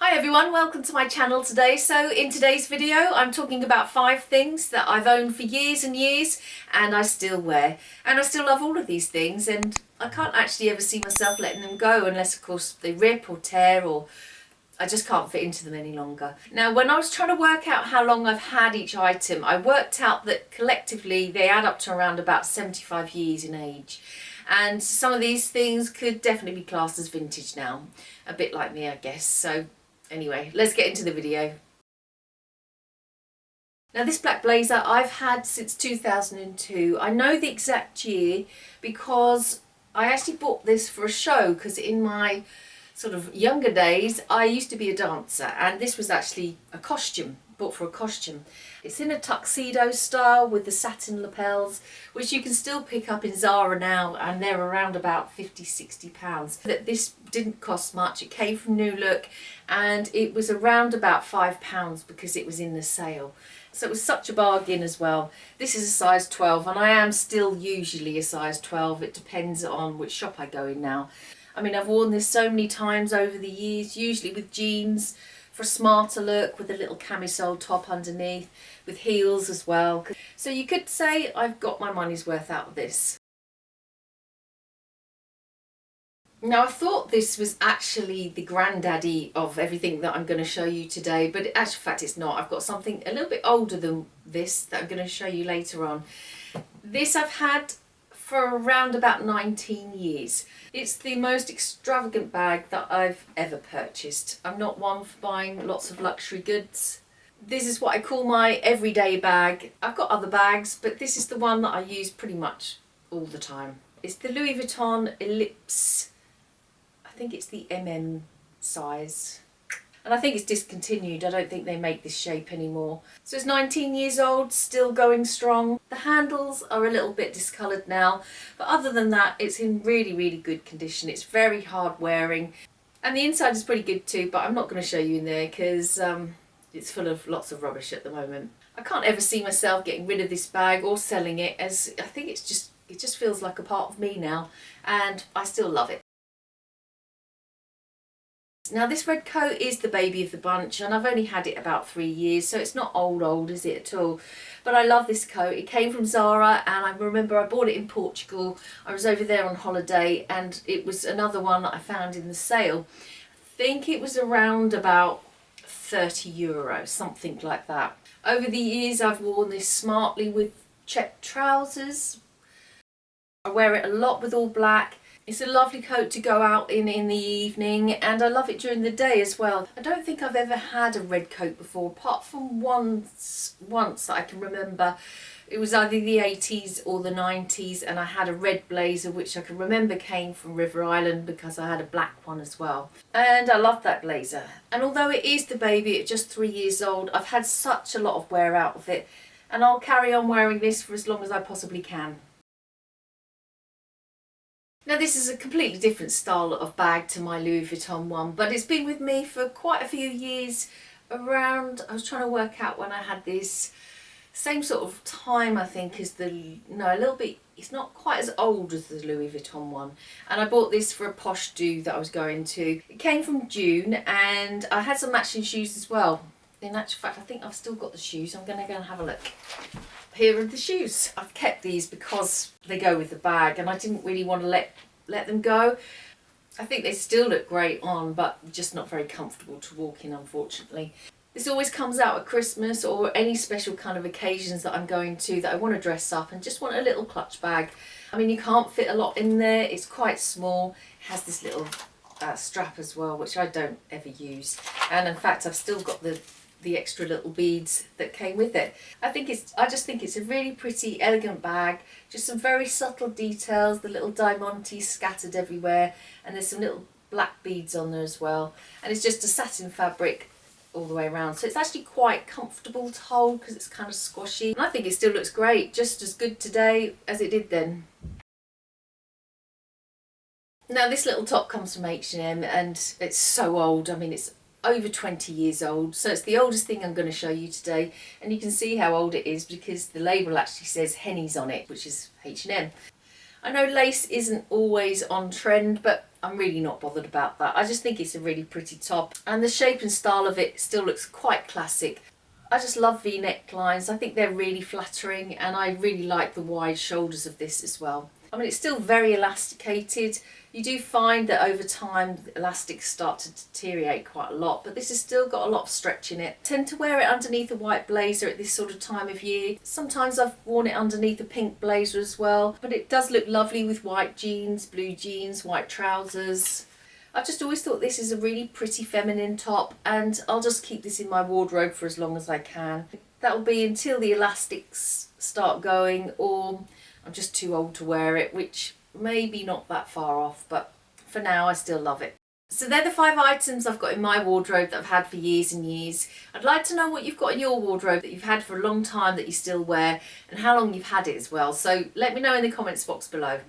Hi everyone, welcome to my channel today. So in today's video I'm talking about 5 things that I've owned for years and years and I still wear. And I still love all of these things and I can't actually ever see myself letting them go unless of course they rip or tear or I just can't fit into them any longer. Now when I was trying to work out how long I've had each item, I worked out that collectively they add up to around about 75 years in age. And some of these things could definitely be classed as vintage now. A bit like me, I guess. So anyway, let's get into the video. Now this black blazer I've had since 2002. I know the exact year because I actually bought this for a show because in my sort of younger days I used to be a dancer and this was actually a costume, bought for a costume. It's in a tuxedo style with the satin lapels, which you can still pick up in Zara now and they're around about £50–60. This didn't cost much, it came from New Look and it was around about £5 because it was in the sale. So it was such a bargain as well. This is a size 12 and I am still usually a size 12, it depends on which shop I go in now. I mean, I've worn this so many times over the years, usually with jeans for a smarter look, with a little camisole top underneath, with heels as well. So you could say I've got my money's worth out of this. Now I thought this was actually the granddaddy of everything that I'm going to show you today, but in actual fact it's not. I've got something a little bit older than this that I'm going to show you later on. This I've had for around about 19 years. It's the most extravagant bag that I've ever purchased. I'm not one for buying lots of luxury goods. This is what I call my everyday bag. I've got other bags, but this is the one that I use pretty much all the time. It's the Louis Vuitton Ellipse. I think it's the size. And I think it's discontinued. I don't think they make this shape anymore. So it's 19 years old, still going strong. The handles are a little bit discoloured now, but other than that, it's in really, really good condition. It's very hard wearing. And the inside is pretty good too, but I'm not going to show you in there because it's full of lots of rubbish at the moment. I can't ever see myself getting rid of this bag or selling it, as I think it just feels like a part of me now, and I still love it. Now this red coat is the baby of the bunch and I've only had it about 3 years, so it's not old is it at all, but I love this coat. It came from Zara and I remember I bought it in Portugal. I was over there on holiday and it was another one that I found in the sale. I think it was around about €30, something like that. Over the years I've worn this smartly with checked trousers. I wear it a lot with all black. It's a lovely coat to go out in the evening and I love it during the day as well. I don't think I've ever had a red coat before, apart from once that I can remember. It was either the 80s or the 90s and I had a red blazer which I can remember came from River Island because I had a black one as well. And I love that blazer. And although it is the baby at just 3 years old, I've had such a lot of wear out of it and I'll carry on wearing this for as long as I possibly can. Now this is a completely different style of bag to my Louis Vuitton one, but it's been with me for quite a few years. Around, I was trying to work out when I had this, same sort of time I think as the, no, a little bit, it's not quite as old as the Louis Vuitton one. And I bought this for a posh do that I was going to. It came from June and I had some matching shoes as well. In actual fact, I think I've still got the shoes. I'm going to go and have a look. Here are the shoes. I've kept these because they go with the bag and I didn't really want to let them go. I think they still look great on, but just not very comfortable to walk in, unfortunately. This always comes out at Christmas or any special kind of occasions that I'm going to that I want to dress up and just want a little clutch bag. I mean, you can't fit a lot in there. It's quite small. It has this little strap as well, which I don't ever use. And in fact, I've still got the extra little beads that came with it. I just think it's a really pretty, elegant bag. Just some very subtle details, the little diamantes scattered everywhere, and there's some little black beads on there as well. And it's just a satin fabric all the way around, so it's actually quite comfortable to hold because it's kind of squashy. And I think it still looks great, just as good today as it did then. Now this little top comes from H&M and it's so old. I mean, it's over 20 years old, so it's the oldest thing I'm going to show you today, and you can see how old it is because the label actually says Henny's on it, which is H&M. I know lace isn't always on trend, but I'm really not bothered about that. I just think it's a really pretty top, and the shape and style of it still looks quite classic. I just love V-neck lines. I think they're really flattering, and I really like the wide shoulders of this as well. I mean, it's still very elasticated. You do find that over time the elastics start to deteriorate quite a lot, but this has still got a lot of stretch in it. I tend to wear it underneath a white blazer at this sort of time of year. Sometimes I've worn it underneath a pink blazer as well, but it does look lovely with white jeans, blue jeans, white trousers. I've just always thought this is a really pretty feminine top, and I'll just keep this in my wardrobe for as long as I can. That'll be until the elastics start going, or I'm just too old to wear it, which may be not that far off, but for now I still love it. So they're the 5 items I've got in my wardrobe that I've had for years and years. I'd like to know what you've got in your wardrobe that you've had for a long time that you still wear, and how long you've had it as well. So let me know in the comments box below.